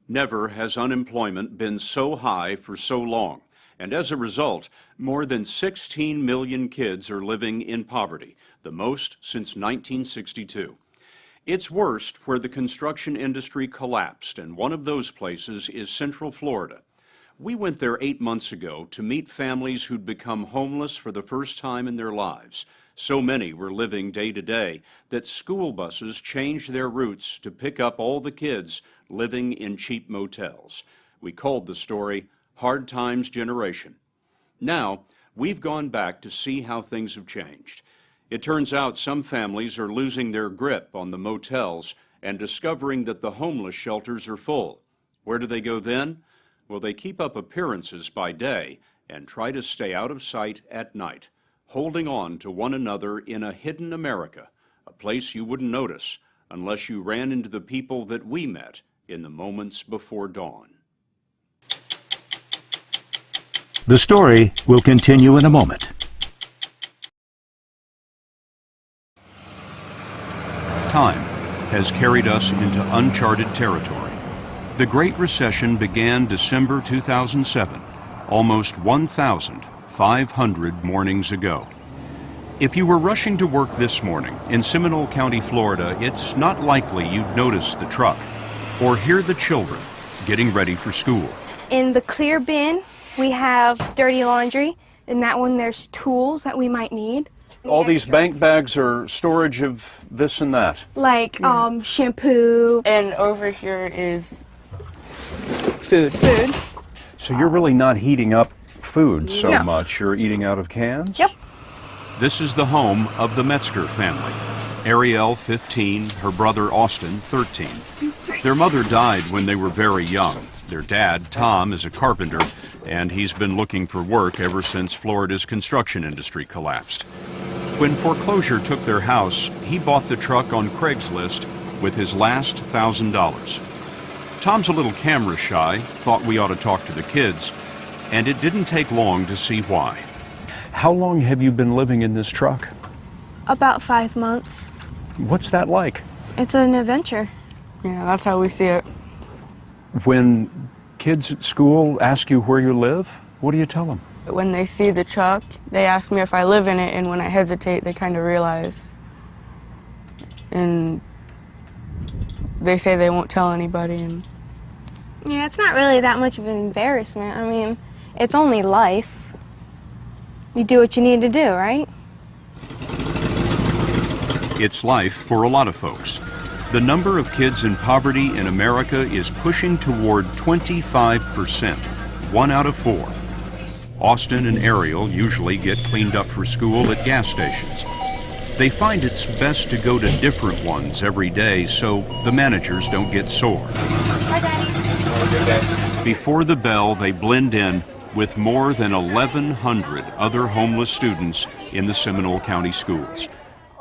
Never has unemployment been so high for so long, and as a result, more than 16 million kids are living in poverty, the most since 1962. It's worst where the construction industry collapsed, and one of those places is Central Florida. We went there 8 months ago to meet families who'd become homeless for the first time in their lives. So many were living day to day that school buses changed their routes to pick up all the kids living in cheap motels. We called the story Hard Times Generation. Now, we've gone back to see how things have changed. It turns out some families are losing their grip on the motels and discovering that the homeless shelters are full. Where do they go then? Well, they keep up appearances by day and try to stay out of sight at night, holding on to one another in a hidden America, a place you wouldn't notice unless you ran into the people that we met in the moments before dawn. The story will continue in a moment. Time has carried us into uncharted territory. The Great Recession began December 2007, almost 1,500 mornings ago. If you were rushing to work this morning in Seminole County, Florida, it's not likely you'd notice the truck or hear the children getting ready for school. In the clear bin, we have dirty laundry. In that one, there's tools that we might need. All these bank bags are storage of this and that. Like shampoo. And over here is food. So you're really not heating up food so much. You're eating out of cans? Yep. This is the home of the Metzger family. Ariel, 15, her brother Austin, 13. Their mother died when they were very young. Their dad, Tom, is a carpenter, and he's been looking for work ever since Florida's construction industry collapsed. When foreclosure took their house, he bought the truck on Craigslist with his last $1,000. Tom's a little camera shy, thought we ought to talk to the kids, and it didn't take long to see why. How long have you been living in this truck? About 5 months. What's that like? It's an adventure. Yeah, that's how we see it. When kids at school ask you where you live, what do you tell them? When they see the truck, they ask me if I live in it, and when I hesitate, they kind of realize. And they say they won't tell anybody. And Yeah, it's not really that much of an embarrassment. I mean, it's only life. You do what you need to do, right? It's life for a lot of folks. The number of kids in poverty in America is pushing toward 25%, 1 out of 4. Austin and Ariel usually get cleaned up for school at gas stations. They find it's best to go to different ones every day so the managers don't get sore. Hi, Daddy. Before the bell, they blend in with more than 1,100 other homeless students in the Seminole County schools.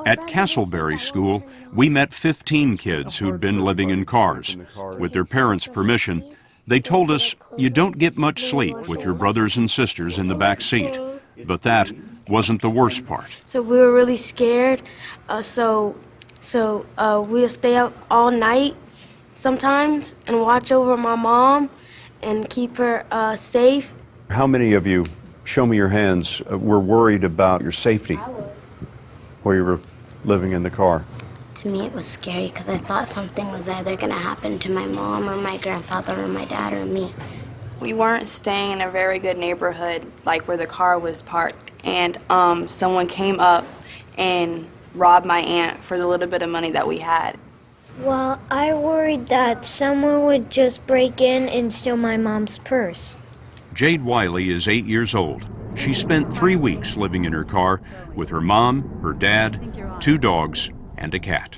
At Castleberry School, we met 15 kids who'd been living in cars. With their parents' permission, they told us you don't get much sleep with your brothers and sisters in the back seat. But that wasn't the worst part. So we were really scared. So we'll stay up all night sometimes and watch over my mom and keep her safe. How many of you, show me your hands, were worried about your safety while you were living in the car? To me, it was scary because I thought something was either going to happen to my mom or my grandfather or my dad or me. We weren't staying in a very good neighborhood, like where the car was parked, and someone came up and robbed my aunt for the little bit of money that we had. Well, I worried that someone would just break in and steal my mom's purse. Jade Wiley is 8 years old. She spent 3 weeks living in her car with her mom, her dad, 2 dogs, and a cat.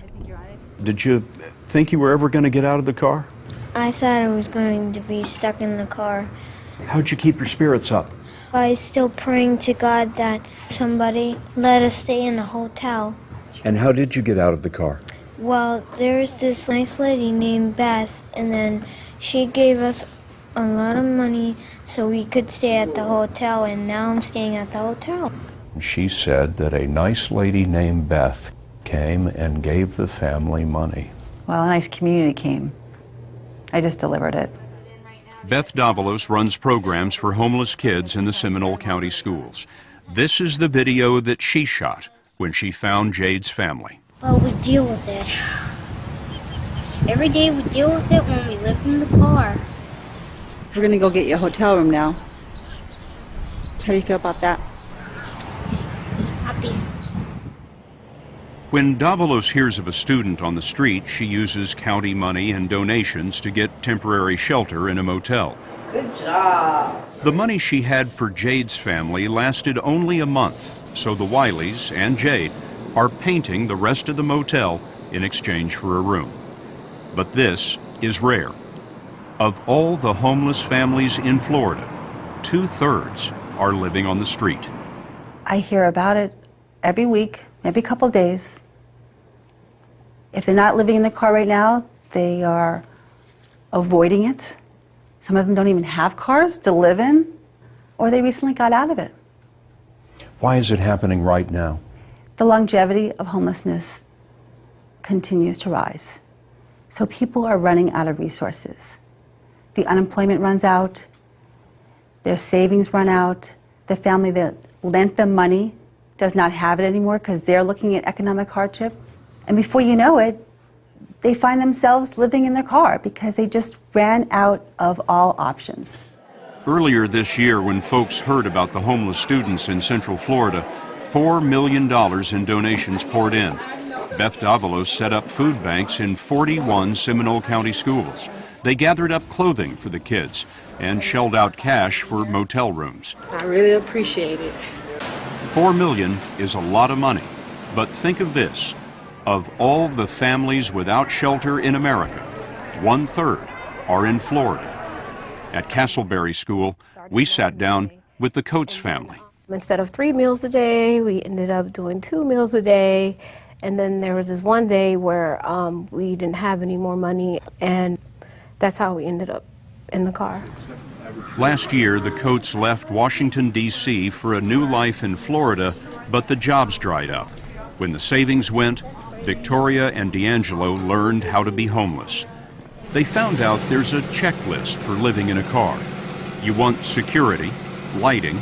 Did you think you were ever going to get out of the car? I thought I was going to be stuck in the car. How'd you keep your spirits up? I was still praying to God that somebody let us stay in the hotel. And how did you get out of the car? Well, there's this nice lady named Beth, and then she gave us a lot of money so we could stay at the hotel, and now I'm staying at the hotel. She said that a nice lady named Beth came and gave the family money. Well, a nice community came. I just delivered it. Beth Davalos runs programs for homeless kids in the Seminole County schools. This is the video that she shot when she found Jade's family. Well, we deal with it. Every day we deal with it when we live in the car. We're going to go get you a hotel room now. How do you feel about that? Happy. When Davalos hears of a student on the street, she uses county money and donations to get temporary shelter in a motel. Good job. The money she had for Jade's family lasted only a month, so the Wileys and Jade are painting the rest of the motel in exchange for a room. But this is rare. Of all the homeless families in Florida, 2/3 are living on the street. I hear about it every week, every couple of days. If they're not living in the car right now, they are avoiding it. Some of them don't even have cars to live in, or they recently got out of it. Why is it happening right now? The longevity of homelessness continues to rise. So people are running out of resources. The unemployment runs out, their savings run out, the family that lent them money does not have it anymore because they're looking at economic hardship. And before you know it, they find themselves living in their car because they just ran out of all options. Earlier this year, when folks heard about the homeless students in Central Florida, $4 million in donations poured in. Beth Davalos set up food banks in 41 Seminole County schools. They gathered up clothing for the kids and shelled out cash for motel rooms. I really appreciate it. $4 million is a lot of money, but think of this. Of all the families without shelter in America, 1/3 are in Florida. At Castleberry School, we sat down with the Coates family. Instead of 3 meals a day, we ended up doing 2 meals a day. And then there was this one day where we didn't have any more money, and that's how we ended up in the car. Last year, the Coates left Washington, D.C. for a new life in Florida, but the jobs dried up. When the savings went, Victoria and D'Angelo learned how to be homeless. They found out there's a checklist for living in a car. You want security, lighting,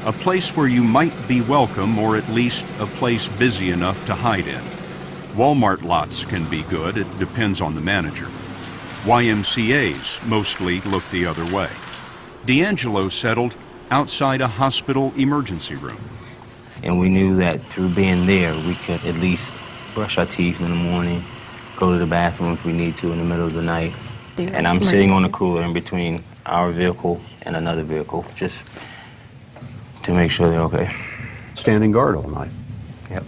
a place where you might be welcome, or at least a place busy enough to hide in. Walmart lots can be good, it depends on the manager. YMCAs mostly look the other way. D'Angelo settled outside a hospital emergency room. And we knew that through being there, we could at least brush our teeth in the morning, go to the bathroom if we need to in the middle of the night. And I'm sitting on a cooler in between our vehicle and another vehicle, just to make sure they're okay. Standing guard all night. Yep.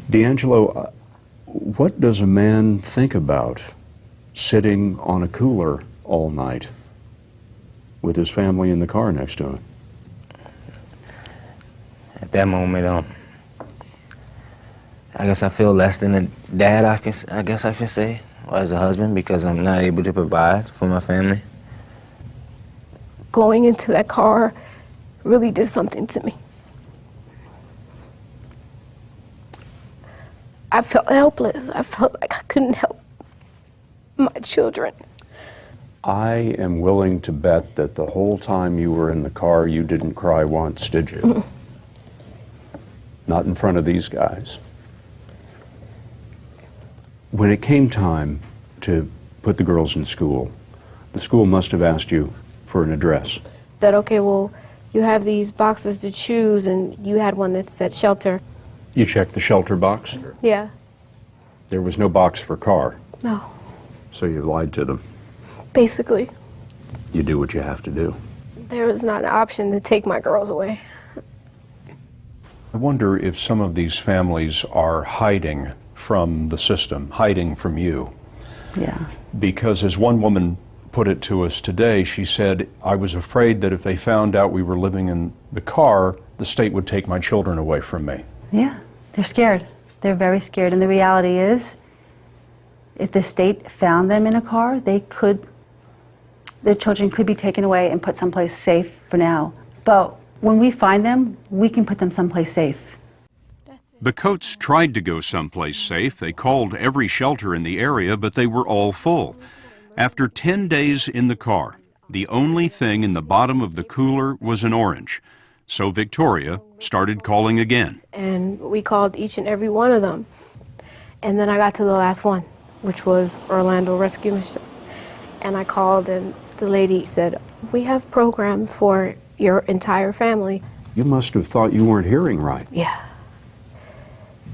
D'Angelo, what does a man think about sitting on a cooler all night with his family in the car next to him? At that moment, I guess I feel less than a dad, I guess I can say, or as a husband, because I'm not able to provide for my family. Going into that car really did something to me. I felt helpless. I felt like I couldn't help my children. I am willing to bet that the whole time you were in the car, you didn't cry once, did you? Mm-hmm. Not in front of these guys. When it came time to put the girls in school, the school must have asked you for an address. That, okay, well, you have these boxes to choose, and you had one that said shelter. You checked the shelter box? Yeah. There was no box for car, No, so you lied to them. basically. You do what you have to do. There was not an option to take my girls away. I wonder if some of these families are hiding from the system, hiding from you. Yeah. Because as one woman put it to us today, she said, I was afraid that if they found out we were living in the car, the state would take my children away from me. Yeah, they're scared. They're very scared. And the reality is, if the state found them in a car, their children could be taken away and put someplace safe for now. But when we find them, we can put them someplace safe. The Coates tried to go someplace safe. They called every shelter in the area, but they were all full. After 10 days in the car, the only thing in the bottom of the cooler was an orange. So Victoria started calling again. And we called each and every one of them. And then I got to the last one, which was Orlando Rescue Mission. And I called and the lady said, "We have programs for your entire family." You must have thought you weren't hearing right. Yeah.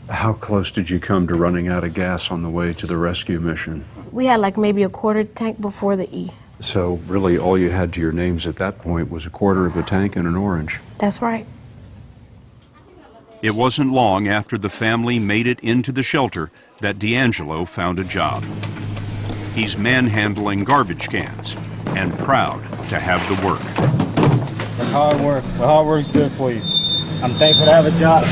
How close did you come to running out of gas on the way to the rescue mission? We had like maybe a quarter tank before the E. So really all you had to your names at that point was a quarter of a tank and an orange. That's right. It wasn't long after the family made it into the shelter that D'Angelo found a job. He's manhandling garbage cans and proud to have the work. Hard work. Well, hard work's good for you. I'm thankful to have a job.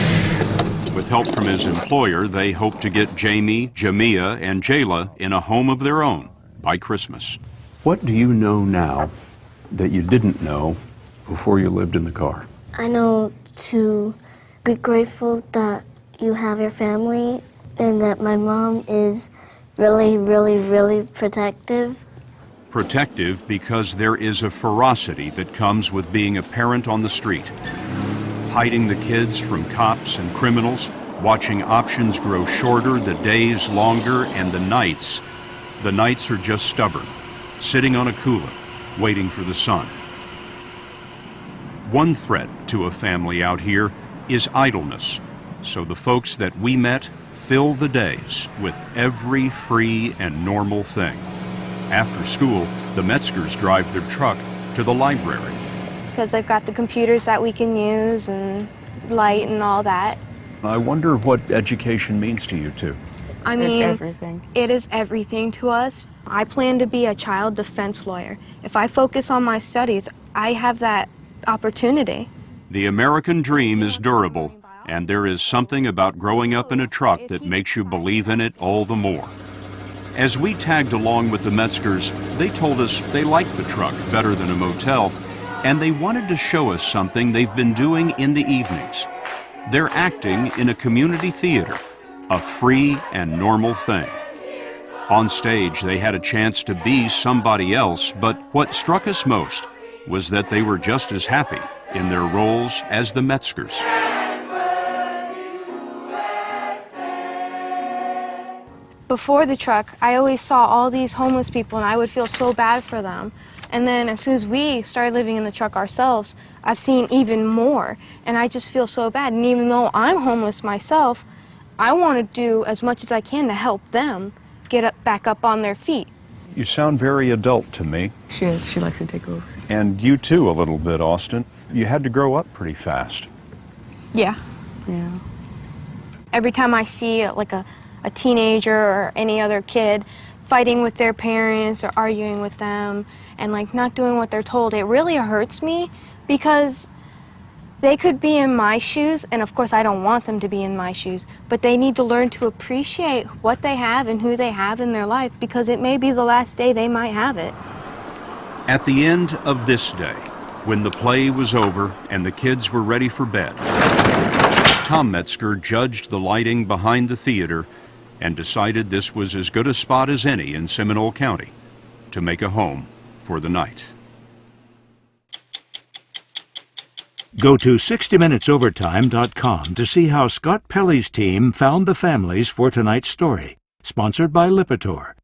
With help from his employer, they hope to get Jamie, Jamia, and Jayla in a home of their own by Christmas. What do you know now that you didn't know before you lived in the car? I know to be grateful that you have your family and that my mom is really, really, really protective. Protective because there is a ferocity that comes with being a parent on the street. Hiding the kids from cops and criminals, watching options grow shorter, the days longer, and the nights are just stubborn, sitting on a cooler, waiting for the sun. One threat to a family out here is idleness, so the folks that we met fill the days with every free and normal thing. After school, the Metzgers drive their truck to the library. Because they've got the computers that we can use and light and all that. I wonder what education means to you two. I mean, It's everything. It is everything to us. I plan to be a child defense lawyer. If I focus on my studies, I have that opportunity. The American dream is durable, and there is something about growing up in a truck that makes you believe in it all the more. As we tagged along with the Metzgers, they told us they liked the truck better than a motel, and they wanted to show us something they've been doing in the evenings. They're acting in a community theater, a free and normal thing. On stage, they had a chance to be somebody else, but what struck us most was that they were just as happy in their roles as the Metzgers. Before the truck, I always saw all these homeless people and I would feel so bad for them. And then as soon as we started living in the truck ourselves, I've seen even more. And I just feel so bad. And even though I'm homeless myself, I want to do as much as I can to help them get back up on their feet. You sound very adult to me. She is. She likes to take over. And you too, a little bit, Austin. You had to grow up pretty fast. Yeah. Yeah. Every time I see like a teenager or any other kid fighting with their parents or arguing with them and like not doing what they're told, it really hurts me because they could be in my shoes, and of course I don't want them to be in my shoes, but they need to learn to appreciate what they have and who they have in their life because it may be the last day they might have it. At the end of this day, when the play was over and the kids were ready for bed, Tom Metzger judged the lighting behind the theater and decided this was as good a spot as any in Seminole County to make a home for the night. Go to 60minutesovertime.com to see how Scott Pelley's team found the families for tonight's story. Sponsored by Lipitor.